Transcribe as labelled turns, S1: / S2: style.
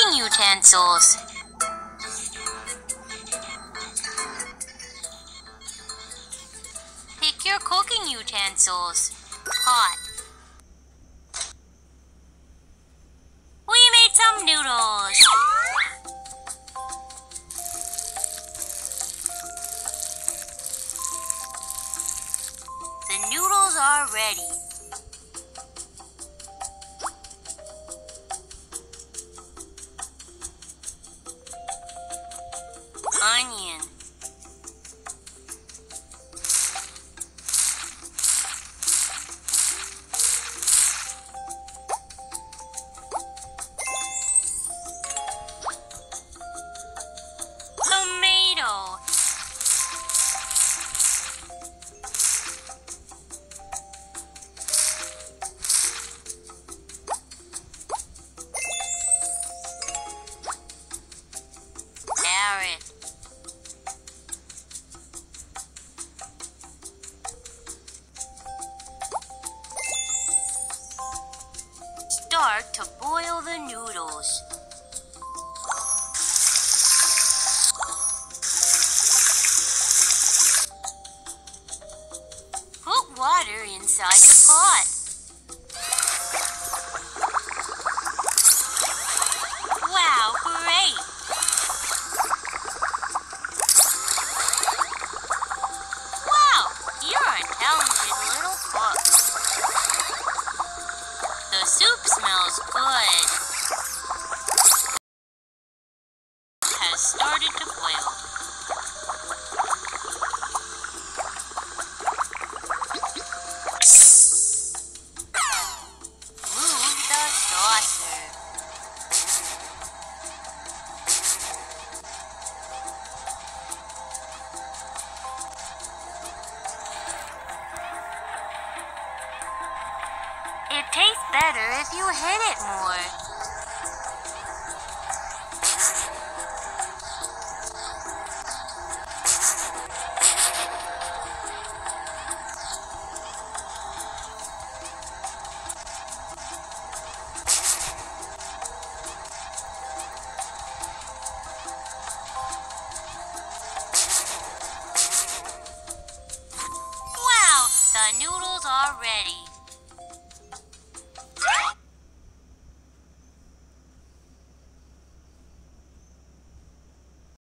S1: cooking utensils. Pick your cooking utensils. Hot. We made some noodles. The noodles are ready. Onion. Tomato. Carrot. Start to boil the noodles. Put water inside the pot. Wow, great! Wow, you're a talented little cook. The soup smells good. Has started to boil. Move the saucer. It tastes better if you hit it more.